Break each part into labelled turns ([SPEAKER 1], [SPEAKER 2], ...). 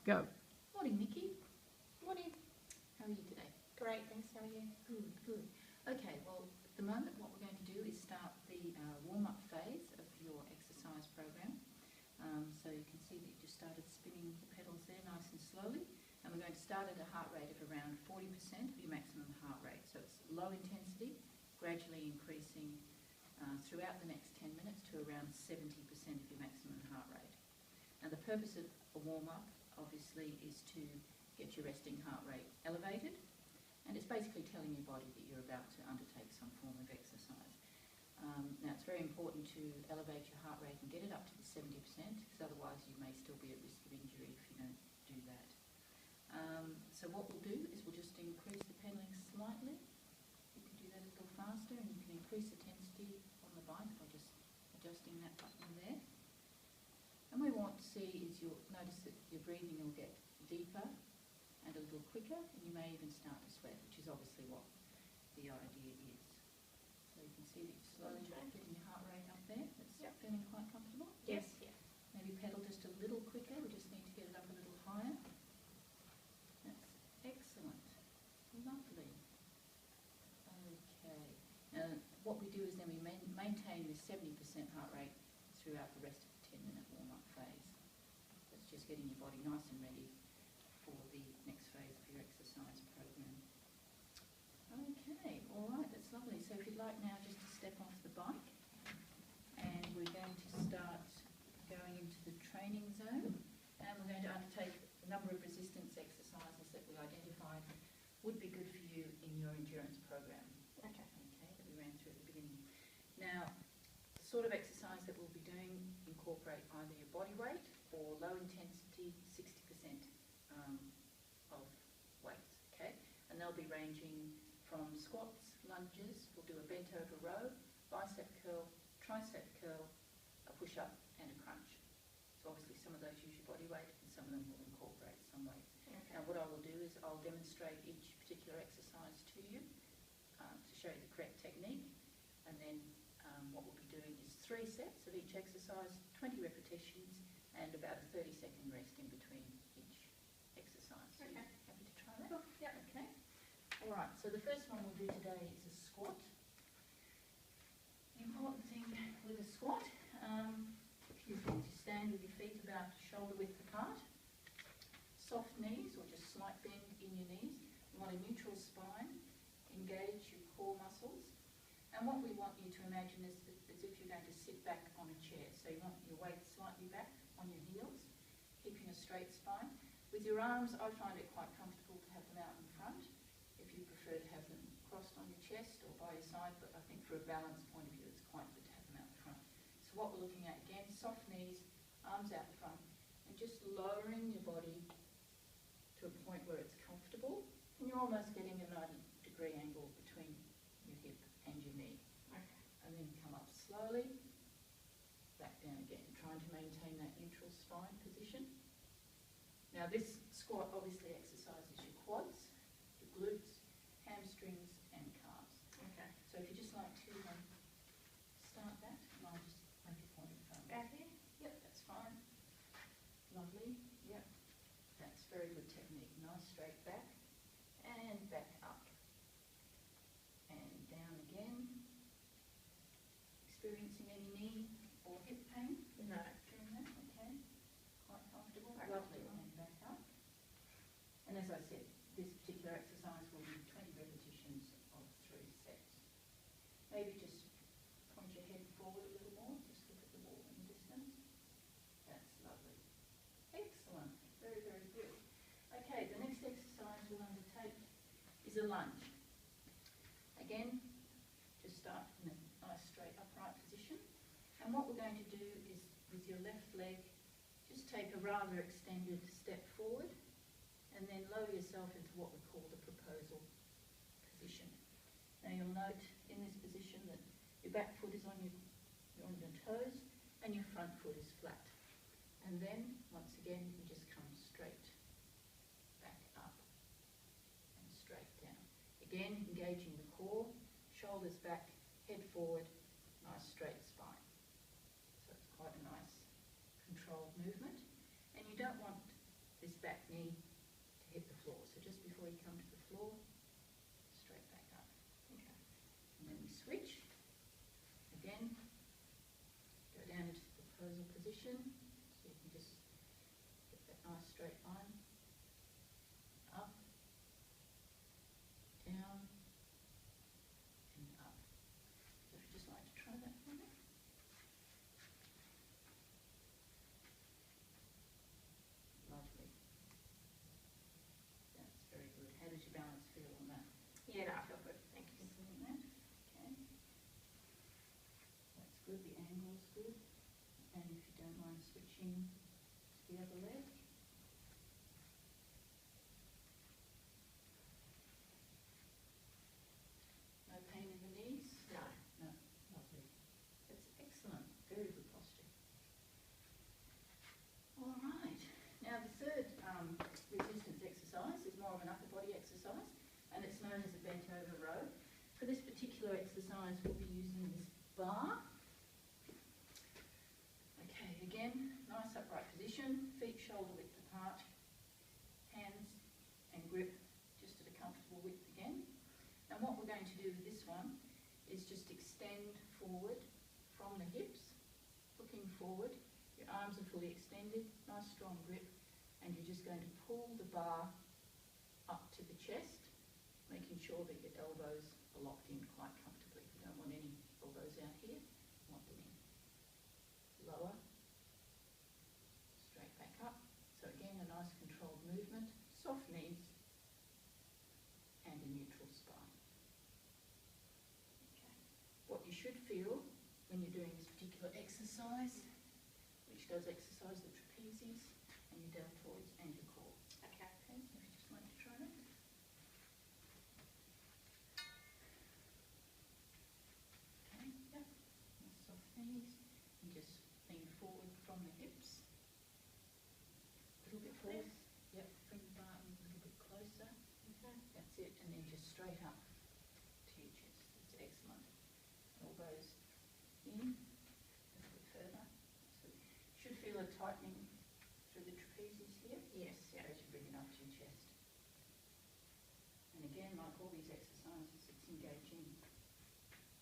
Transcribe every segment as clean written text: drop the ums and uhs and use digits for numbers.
[SPEAKER 1] Go.
[SPEAKER 2] Morning, Nikki. Morning. How are you today?
[SPEAKER 3] Great, thanks. How are you?
[SPEAKER 2] Good, good. Okay, well, at the moment what we're going to do is start the warm-up phase of your exercise program. So you can see that you just started spinning the pedals there nice and slowly. And we're going to start at a heart rate of around 40% of your maximum heart rate. So it's low intensity, gradually increasing throughout the next 10 minutes to around 70% of your maximum heart rate. Now the purpose of a warm-up obviously is to get your resting heart rate elevated, and it's basically telling your body that you're about to undertake some form of exercise. Now it's very important to elevate your heart rate and get it up to the 70%, because otherwise you may still be at risk of injury if you don't do that. So what we'll do is we'll just increase the pedalling slightly. You can do that a little faster, and you can increase the intensity on the bike by just adjusting that button there. And what we want to see is you'll notice that your breathing will get deeper and a little quicker, and you may even start to sweat, which is obviously what the idea is. So you can see that you're slowly getting your heart rate up there. That's feeling quite comfortable?
[SPEAKER 3] Yes. Yeah.
[SPEAKER 2] Maybe pedal just a little quicker. We just need to get it up a little higher. That's excellent. Lovely. Okay. Now what we do is then we maintain this 70% heart rate throughout the rest of the 10-minute warm-up phase. That's just getting your body nice and ready for the next phase of your exercise program. Okay, all right, that's lovely. So if you'd like now just to step off the bike, and we're going to start going into the training zone, and we're going to undertake a number of resistance exercises that we identified would be good for you in your endurance program.
[SPEAKER 3] Okay.
[SPEAKER 2] Okay, that we ran through at the beginning. Now, the sort of exercise that we'll be doing incorporate either your body weight or low intensity 60% of weights, okay? And they'll be ranging from squats, lunges, we'll do a bent over row, bicep curl, tricep curl, a push-up and a crunch. So obviously some of those use your body weight and some of them will incorporate some weights.
[SPEAKER 3] Okay.
[SPEAKER 2] Now what I will do is I'll demonstrate each particular exercise to you to show you the correct technique, and then what we'll be doing is 3 sets of each exercise, 20 repetitions, and about a 30-second rest in between each exercise. So
[SPEAKER 3] Okay.
[SPEAKER 2] Happy to try that?
[SPEAKER 3] Cool. Yeah.
[SPEAKER 2] Okay. All right, so the first one we'll do today is a squat. The important thing with a squat is that you stand with your feet about shoulder width apart, soft knees or just slight bend in your knees. You want a neutral spine, engage your core muscles, and what we want you to imagine is as if you're going to sit back on a chair. So you want your weight slightly back on your heels, keeping a straight spine. With your arms, I find it quite comfortable to have them out in front. If you prefer to have them crossed on your chest or by your side, but I think for a balance point of view, it's quite good to have them out in front. So what we're looking at again, soft knees, arms out front, and just lowering your body to a point where it's comfortable, and you're almost getting a 90-degree angle between your hip and your knee.
[SPEAKER 3] Okay.
[SPEAKER 2] And then come up slowly, back down again, trying to maintain that neutral spine position. Now this squat obviously exercises your quads, your glutes, hamstrings and calves.
[SPEAKER 3] Okay.
[SPEAKER 2] So if you just like to start that, and I'll just make a point of
[SPEAKER 3] Back here?
[SPEAKER 2] Yep, that's fine. Lovely, yep. That's very good technique. Nice straight back and back up. And down again. Experiencing any knee or hip pain?
[SPEAKER 3] No.
[SPEAKER 2] During that, okay. Quite comfortable.
[SPEAKER 3] Quite
[SPEAKER 2] Lovely.
[SPEAKER 3] comfortable.
[SPEAKER 2] And back up. And as I said, this particular exercise will be 20 repetitions of 3 sets. Maybe just point your head forward a little more. Just look at the wall in the distance. That's lovely. Excellent. Very, very good. Okay, the next exercise we'll undertake is a lunge. Again, just start in a nice straight upright position. And what we're going to do is with your left leg, just take a rather extended step forward and then lower yourself into what we call the proposal position. Now you'll note in this position that your back foot is on your toes and your front foot is flat. And then, once again, you just come straight back up and straight down. Again, engaging the core, shoulders back, head forward, nice straight spine. So it's quite a nice controlled movement. And you don't want this back knee to hit the floor. So just before you come to the floor, straight back up. Okay. And then we switch. Again, go down into the proposal position. So you can just get that nice straight line. Up, down, and up. So if you'd just like to try that for me. Lovely. That's very good. How does your balance feel on that?
[SPEAKER 1] Yeah, no, I feel good. Thank you.
[SPEAKER 2] Excellent, that. Okay. That's good. The angle's good. And if you don't mind switching to the other leg. No pain in the knees?
[SPEAKER 1] No.
[SPEAKER 2] No. Lovely. That's excellent. Very good posture. All right. Now the third resistance exercise is more of an upper body exercise, and it's known as a bent over row. For this particular exercise, we'll be using this bar. Okay, again, nice upright position, feet shoulder width apart, hands and grip just at a comfortable width again. And what we're going to do with this one is just extend forward from the hips, looking forward. Your arms are fully extended, nice strong grip, and you're just going to pull the bar up to the chest, making sure that your elbows are locked in quite comfortably. You don't want any elbows out here, you want them in. Lower, straight back up. So again, a nice controlled movement, soft knees, and a neutral spine. Okay. What you should feel when you're doing this particular exercise, which does exercise the trapezius and your deltoids and your core.
[SPEAKER 1] Okay.
[SPEAKER 2] Okay, so if you just like to try that. Okay, yep. Nice soft knees. And just lean forward from the hips. A little bit forward. Yep, bring the bar in a little bit closer.
[SPEAKER 1] Okay.
[SPEAKER 2] That's it, and then just straight up to your chest. That's excellent. Elbows in, a little bit further. So you should feel a tightening through the trapezius here.
[SPEAKER 1] Yes, yeah.
[SPEAKER 2] As you bring it up to your chest. And again, like all these exercises, it's engaging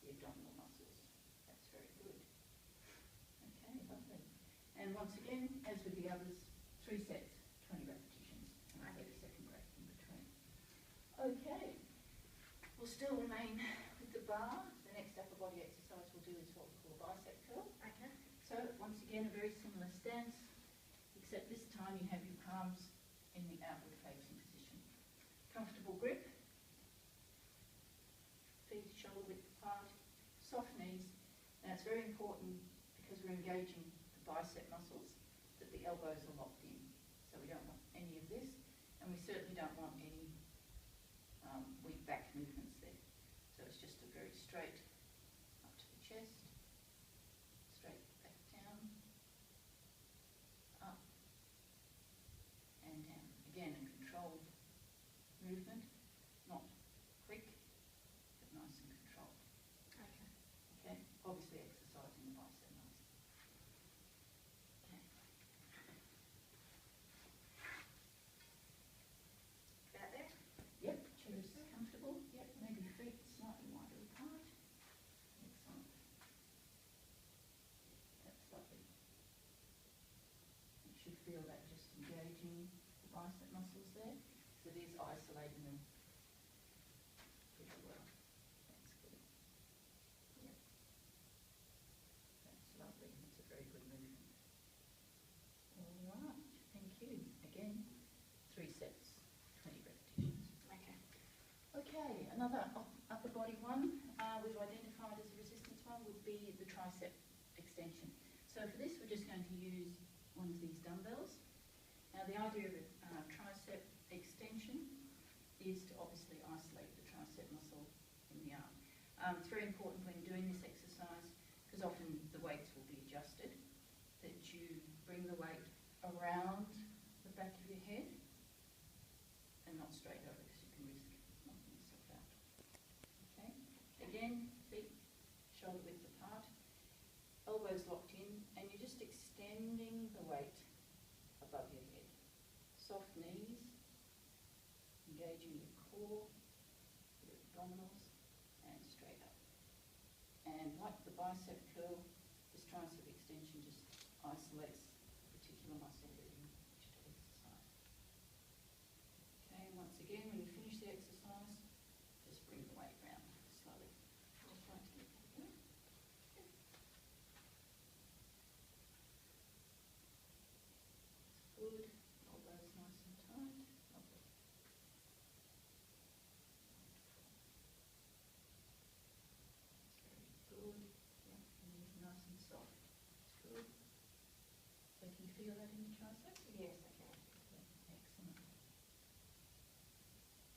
[SPEAKER 2] the abdominal muscles. That's very good. Okay, lovely. And once again, as with the others, 3 sets, 20 repetitions, and a 30-second break in between. Okay, we'll still remain with the bar. The next upper body exercise we'll do is what we call a bicep curl.
[SPEAKER 1] Okay.
[SPEAKER 2] So once again, a very similar stance, except this time you have your palms in the outward facing position. Comfortable grip, feet shoulder width apart, soft knees. Now it's very important because we're engaging the bicep muscles that the elbows are locked in. So we don't want any of this, and we certainly don't want any weak back movements there. So it's just a very straight up to the chest, straight back down, up and down. Again, a controlled movement, not quick, but nice and controlled.
[SPEAKER 1] Okay.
[SPEAKER 2] Okay, obviously exercising the bicep muscle. Okay.
[SPEAKER 1] About there?
[SPEAKER 2] Yep, chairs comfortable. Yep, maybe feet slightly wider apart. Excellent. That's lovely. You should feel that just engaging the bicep muscles there. So it is isolating them pretty well. That's good. Yep. That's lovely. That's a very good movement. All right. Thank you. Again, 3 sets, 20 repetitions.
[SPEAKER 1] Okay.
[SPEAKER 2] Okay, another upper body one we've identified as a resistance one would be the tricep extension. So for this, we're just going to use one of these dumbbells. Now the idea of a tricep extension is to obviously isolate the tricep muscle in the arm. It's very important when doing this exercise, because often the weights will be adjusted, that you bring the weight around the back of your head and not straight over, because you can risk knocking yourself out. Okay? Again, feet shoulder width apart, elbows locked in, and you're just extending the weight above your head. Soft knees. engaging your core, your abdominals, and straight up. And like the bicep curl, this tricep extension just isolates a particular muscle within each exercise. Okay, and once again, when you finish the exercise, just bring the weight round slowly. Just try to get that going. Good. Elbows nice and tight. Lovely. That's very good. Yeah, knees nice and soft. That's good. So can you feel that in your tricep?
[SPEAKER 1] Yes, I can.
[SPEAKER 2] Yeah, excellent.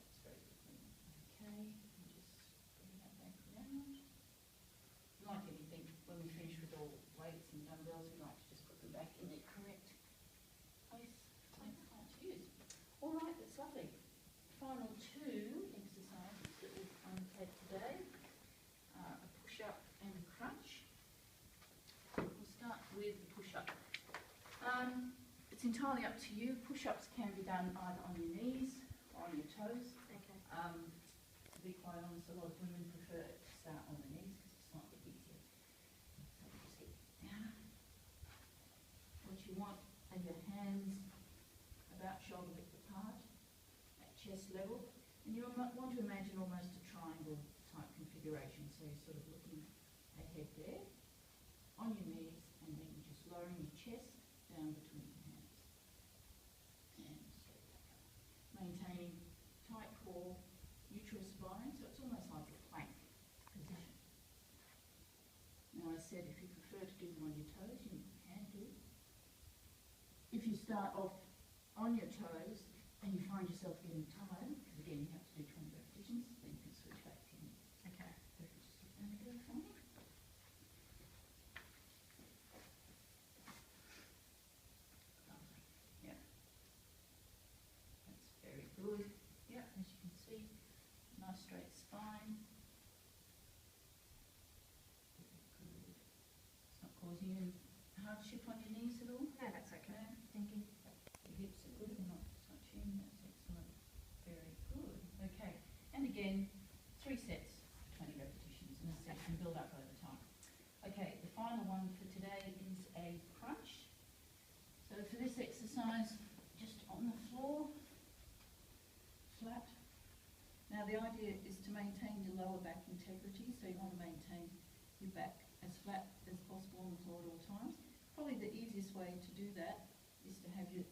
[SPEAKER 2] That's very good. Okay, and just bring that back around. Like anything, when we finish with all weights and dumbbells, we like to just put them back in their correct place. Can't use. All right, that's lovely. Final two exercises that we've had today are a push-up and a crunch. We'll start with the push-up. It's entirely up to you. Push-ups can be done either on your knees or on your toes.
[SPEAKER 1] Okay.
[SPEAKER 2] To be quite honest, a lot of women prefer to start on the knees because it's slightly easier. So just get down. What you want are your hands about shoulder width apart at chest level, and you want to imagine almost a triangle type configuration. So you're sort of looking ahead there on your knees, and then you're just lowering your chest down between your hands and straight back up, maintaining tight core, neutral spine, so it's almost like a plank position. Now I said if you prefer to do them on your toes, you can do. If you start off on your toes and you find yourself getting tired, because again you have to do 20 repetitions, then you can switch back to your knees.
[SPEAKER 1] Okay.
[SPEAKER 2] So if you just sit down again for me. Lovely. Yeah. That's very good. Yeah, as you can see, nice straight spine. Very good. It's not causing you hardship on your knees at all?
[SPEAKER 1] No, that's okay.
[SPEAKER 2] No?
[SPEAKER 1] Thank you.
[SPEAKER 2] Your hips are good and not touching. That's excellent. Very good. Okay. And again, 3 sets, 20 repetitions, and as I said, you can build up over time. Okay, the final one for today is a crunch. So for this exercise, just on the floor, flat. Now the idea is to maintain your lower back integrity, so you want to maintain your back as flat as possible on the floor at all times. Probably the easiest way to do that is to have your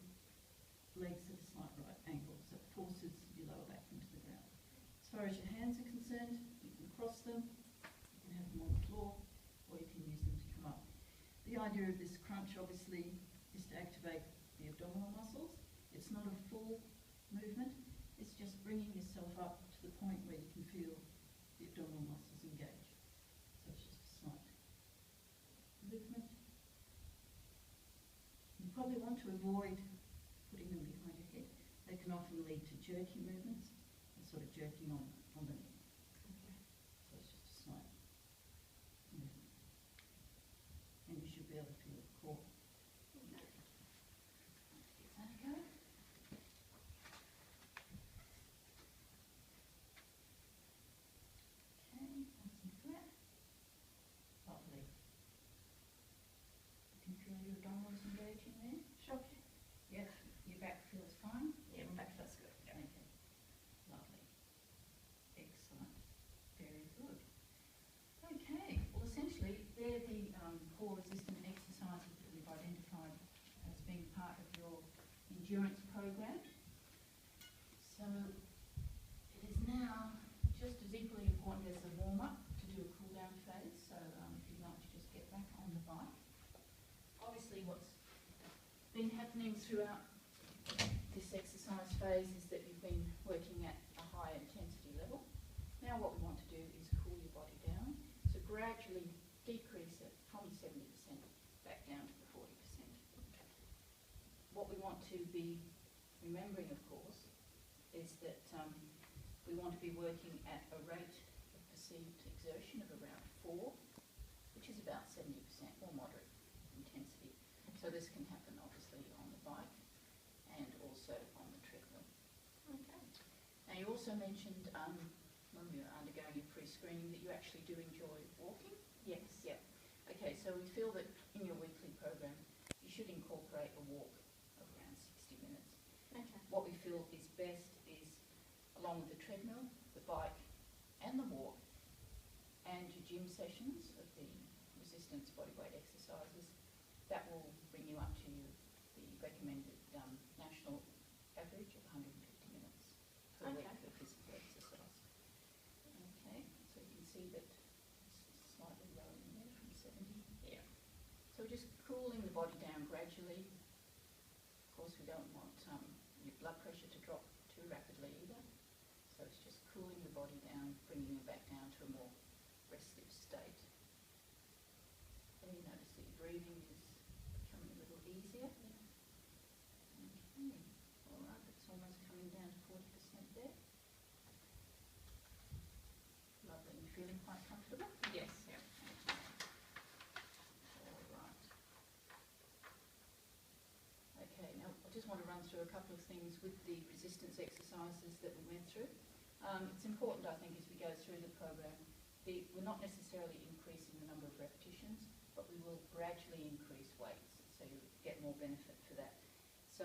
[SPEAKER 2] legs at a slight right angle, so it forces your lower back into the ground. As far as your hands are concerned, you can cross them, you can have them on the floor, or you can use them to come up. The idea of this crunch obviously is to activate the abdominal muscles. It's not a full movement, it's just bringing yourself up to the point where you can feel the abdominal muscles engage. So it's just a slight movement. You probably want to avoid putting them behind your head. They can often lead to jerky movements and sort of jerking on the knee.
[SPEAKER 1] Okay.
[SPEAKER 2] So it's just a slight movement. And you should be able to feel the core.
[SPEAKER 1] Okay.
[SPEAKER 2] Give that a go. Okay, nice and flat. Lovely. You can feel your abdominals engaging there.
[SPEAKER 1] Sure.
[SPEAKER 2] Yes, your back feels fine.
[SPEAKER 1] Yeah, my back feels good. Yeah.
[SPEAKER 2] Okay. Lovely. Excellent. Very good. Okay, well essentially they're the core resistant exercises that we've identified as being part of your endurance program. So it is now just as equally important as the warm-up to do a cool-down phase. So if you'd like to just get back on the bike. Obviously what's been happening throughout this exercise phase is that you've been working at a high intensity level. Now what we want to do is cool your body down. So gradually decrease it from 70% back down to the 40%. What we want to be remembering, of course, is that we want to be working at a rate of perceived exertion of around 4, which is about 70% or moderate intensity. So this can happen obviously on the bike and also on the treadmill.
[SPEAKER 1] Okay.
[SPEAKER 2] And you also mentioned when we were undergoing your pre-screening that you actually do enjoy walking.
[SPEAKER 1] Yes.
[SPEAKER 2] Yeah. Okay, so we feel that in your weekly program you should incorporate a walk of around 60 minutes.
[SPEAKER 1] Okay.
[SPEAKER 2] What we feel is best is along with the treadmill, the bike and the walk and your gym sessions of the resistance bodyweight exercises, that will bring you up to the recommended national average of 150 minutes per week
[SPEAKER 1] Okay.
[SPEAKER 2] of physical exercise. Okay, so you can see that it's slightly lower in there from 70.
[SPEAKER 1] Yeah.
[SPEAKER 2] So we're just cooling the body down gradually. Of course, we don't want your blood pressure to drop too rapidly either. So it's just cooling the body down, bringing it back down to a more restive state. And you notice that your breathing is becoming a little easier. Okay, all right, it's almost coming down to 40% there. Lovely, you feeling quite comfortable?
[SPEAKER 1] Yes. Yeah.
[SPEAKER 2] All right. Okay, now I just want to run through a couple of things with the resistance exercises that we went through. It's important, I think, as we go through the program, we're not necessarily increasing the number of repetitions, but we will gradually increase weights, so you get more benefit for that. So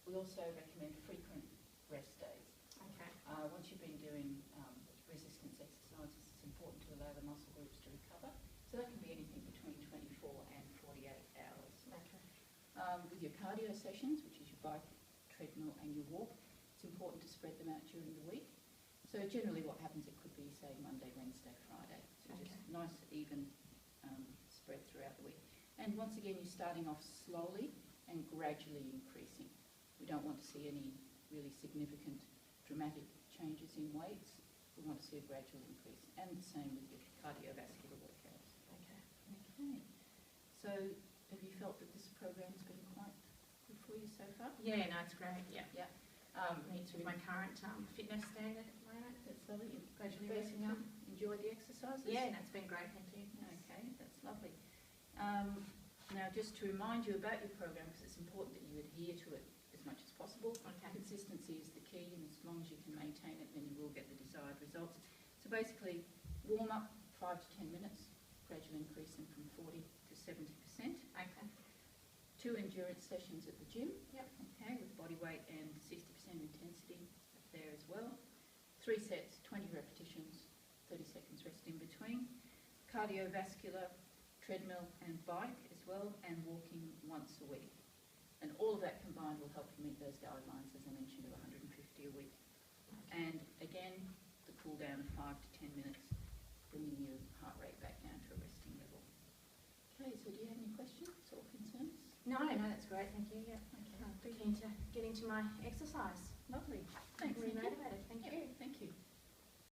[SPEAKER 2] we also recommend frequent rest days.
[SPEAKER 1] Okay.
[SPEAKER 2] Once you've been doing resistance exercises, it's important to allow the muscle groups to recover. So that can be anything between 24 and 48 hours.
[SPEAKER 1] Okay.
[SPEAKER 2] With your cardio sessions, which is your bike, treadmill and your walk, it's important to spread them out during the week. So generally what happens, it could be, say, Monday, Wednesday, Friday. So just nice, even spread throughout the week. And once again, you're starting off slowly and gradually increasing. We don't want to see any really significant, dramatic changes in weights. We want to see a gradual increase. And the same with your cardiovascular workouts.
[SPEAKER 1] Okay.
[SPEAKER 2] Okay. So have you felt that this program's been quite good for you so far?
[SPEAKER 1] Yeah, no, it's great. Yeah.
[SPEAKER 2] Yeah.
[SPEAKER 1] Meets with my current fitness standard at the moment.
[SPEAKER 2] That's lovely. You
[SPEAKER 1] Gradually
[SPEAKER 2] basically
[SPEAKER 1] working up.
[SPEAKER 2] enjoy the exercises?
[SPEAKER 1] Yeah, no, it's been great. Thank you.
[SPEAKER 2] Okay, that's lovely. Now, just to remind you about your program, because it's important that you adhere to it as much as possible.
[SPEAKER 1] Okay.
[SPEAKER 2] Consistency is the key, and as long as you can maintain it, then you will get the desired results. So basically, warm up 5 to 10 minutes, gradually increasing from 40 to 70%.
[SPEAKER 1] Okay.
[SPEAKER 2] 2 endurance sessions at the gym.
[SPEAKER 1] Yep.
[SPEAKER 2] Okay, with body weight and 60% intensity there as well. 3 sets, 20 repetitions, 30 seconds rest in between. Cardiovascular, treadmill and bike as well, and walking once a week. And all of that combined will help you meet those guidelines, as I mentioned, of 150 a week. And again, the cool down of 5 to 10 minutes, bringing your heart rate back down to a resting level. Okay, so do you have any questions or concerns?
[SPEAKER 1] No, that's great. Thank you. Yeah.
[SPEAKER 2] Okay.
[SPEAKER 1] I'm keen to get into my exercise.
[SPEAKER 2] Lovely. Thanks.
[SPEAKER 1] Really
[SPEAKER 2] Thank you.
[SPEAKER 1] motivated. Thank
[SPEAKER 2] Yeah,
[SPEAKER 1] you.
[SPEAKER 2] thank you.